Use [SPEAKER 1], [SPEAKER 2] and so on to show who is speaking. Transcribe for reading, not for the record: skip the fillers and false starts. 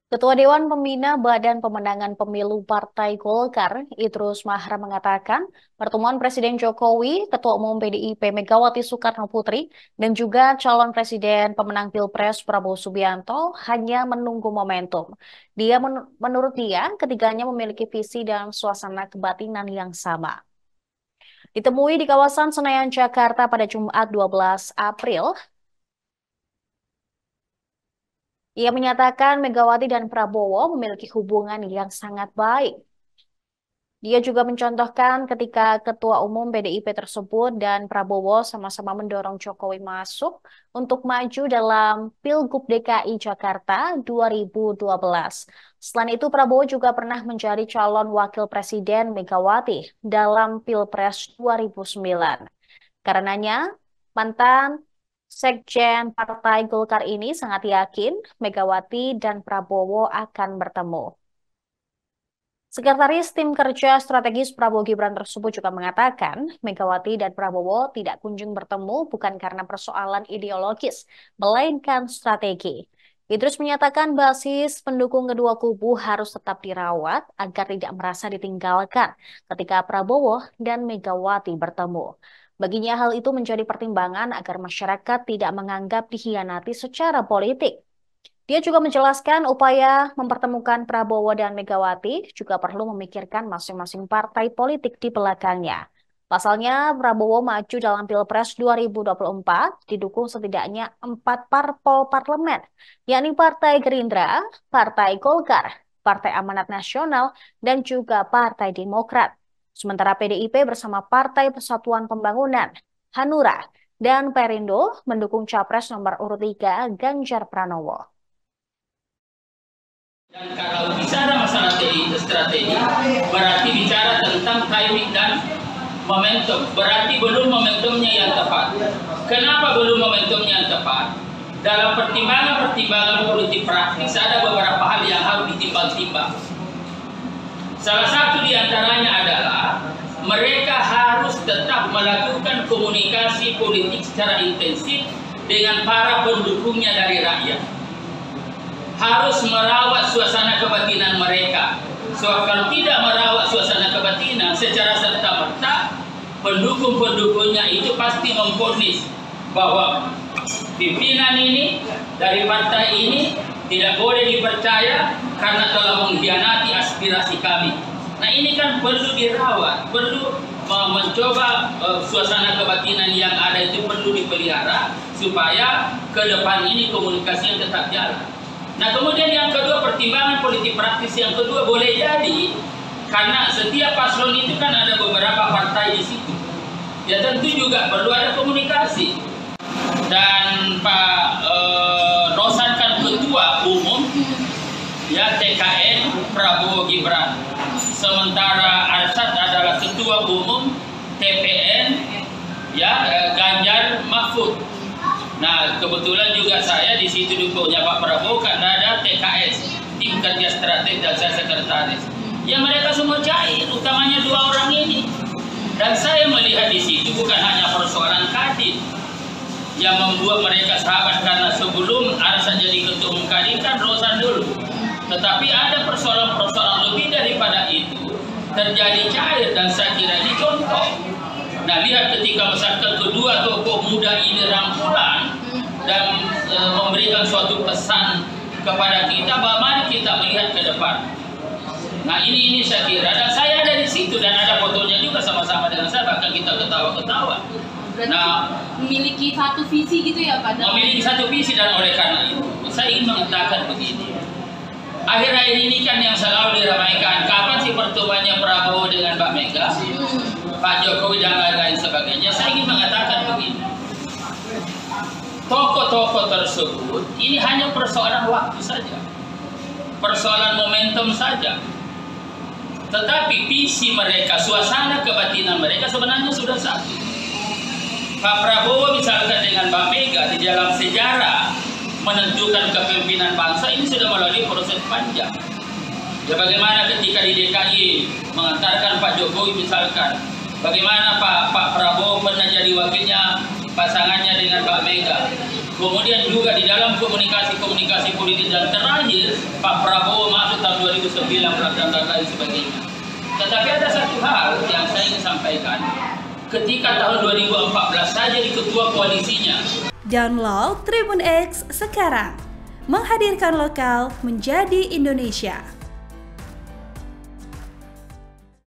[SPEAKER 1] Ketua Dewan Pembina Badan Pemenangan Pemilu Partai Golkar, Idrus Mahra mengatakan, pertemuan Presiden Jokowi, Ketua Umum PDIP Megawati Soekarno Putri, dan juga calon Presiden pemenang Pilpres Prabowo Subianto hanya menunggu momentum. Menurut dia, ketiganya memiliki visi dan suasana kebatinan yang sama. Ditemui di kawasan Senayan, Jakarta pada Jumat 12 April, ia menyatakan Megawati dan Prabowo memiliki hubungan yang sangat baik. Dia juga mencontohkan ketika Ketua Umum PDIP tersebut dan Prabowo sama-sama mendorong Jokowi masuk untuk maju dalam Pilgub DKI Jakarta 2012. Selain itu, Prabowo juga pernah menjadi calon wakil presiden Megawati dalam Pilpres 2009. Karenanya, mantan Sekjen Partai Golkar ini sangat yakin Megawati dan Prabowo akan bertemu. Sekretaris Tim Kerja Strategis Prabowo Gibran tersebut juga mengatakan Megawati dan Prabowo tidak kunjung bertemu bukan karena persoalan ideologis, melainkan strategi. Idrus menyatakan basis pendukung kedua kubu harus tetap dirawat agar tidak merasa ditinggalkan ketika Prabowo dan Megawati bertemu. Baginya hal itu menjadi pertimbangan agar masyarakat tidak menganggap dikhianati secara politik. Dia juga menjelaskan upaya mempertemukan Prabowo dan Megawati juga perlu memikirkan masing-masing partai politik di belakangnya. Pasalnya, Prabowo maju dalam Pilpres 2024 didukung setidaknya 4 parpol parlemen, yakni Partai Gerindra, Partai Golkar, Partai Amanat Nasional, dan juga Partai Demokrat. Sementara PDIP bersama Partai Persatuan Pembangunan, Hanura, dan Perindo mendukung Capres nomor urut 3 Ganjar Pranowo.
[SPEAKER 2] Dan kalau bicara masalah strategi, berarti bicara tentang timing dan momentum. Berarti belum momentumnya yang tepat. Kenapa belum momentumnya yang tepat? Dalam pertimbangan-pertimbangan politik praktis ada beberapa hal yang harus ditimbang-timbang. Salah satu di antaranya adalah mereka harus tetap melakukan komunikasi politik secara intensif dengan para pendukungnya dari rakyat. Harus merawat suasana kebatinan mereka. So, kalau tidak merawat suasana kebatinan secara serta-merta, pendukung-pendukungnya itu pasti memvonis bahwa pimpinan ini dari partai ini tidak boleh dipercaya karena telah mengkhianati aspirasi kami. Nah, ini kan perlu dirawat, perlu mencoba suasana kebatinan yang ada itu perlu dipelihara supaya ke depan ini komunikasi yang tetap jalan. Nah, kemudian yang kedua, pertimbangan politik praktis yang kedua boleh jadi karena setiap paslon itu kan ada beberapa partai di situ. Ya tentu juga perlu ada komunikasi. Dan Pak Rosan kan ketua umum ya TKN Prabowo Gibran. Sementara Arsad adalah ketua umum TPN ya Ganjar Mahfud. Nah, kebetulan juga saya di situ dukungnya Pak Prabowo karena ada TKS, Tim Kerja Strategis, dan saya sekretaris. Ya mereka semua cair, utamanya dua orang ini. Dan saya melihat di situ bukan hanya persoalan Kadin yang membuat mereka sahabat karena sebelum Arsa jadi ketua umum Kadin kan Rosan dulu. Tetapi ada persoalan-persoalan lebih daripada itu terjadi cair dan saya kira ini contoh. Nah, lihat ketika misalkan kedua tokoh muda ini rangkulan dan memberikan suatu pesan kepada kita bahwa mari kita melihat ke depan. Nah, ini saya kira dan saya ada di situ dan ada fotonya juga sama-sama dengan saya, bahkan kita ketawa-ketawa. Nah,
[SPEAKER 3] memiliki satu visi gitu ya Pak?
[SPEAKER 2] Memiliki satu visi dan oleh karena itu saya ingin mengatakan begini. Akhir-akhir ini kan yang selalu diramaikan, kapan sih pertemuannya Prabowo dengan Mbak Mega? Pak Jokowi dan lain-lain sebagainya. Saya ingin mengatakan begini, tokoh-tokoh tersebut ini hanya persoalan waktu saja, persoalan momentum saja. Tetapi visi mereka, suasana kebatinan mereka sebenarnya sudah satu. Pak Prabowo misalkan dengan Mbak Mega di dalam sejarah menentukan kepemimpinan bangsa ini sudah melalui proses panjang. Ya bagaimana ketika di DKI mengantarkan Pak Jokowi misalkan, bagaimana Pak Prabowo pernah jadi wakilnya pasangannya dengan Mbak Mega. Kemudian juga di dalam komunikasi politik dan terakhir Pak Prabowo masuk tahun 2009 dan lain sebagainya. Tetapi ada satu hal yang saya ingin sampaikan. Ketika tahun 2014 saja di ketua koalisinya.
[SPEAKER 4] Download Tribun X sekarang. Menghadirkan lokal menjadi Indonesia.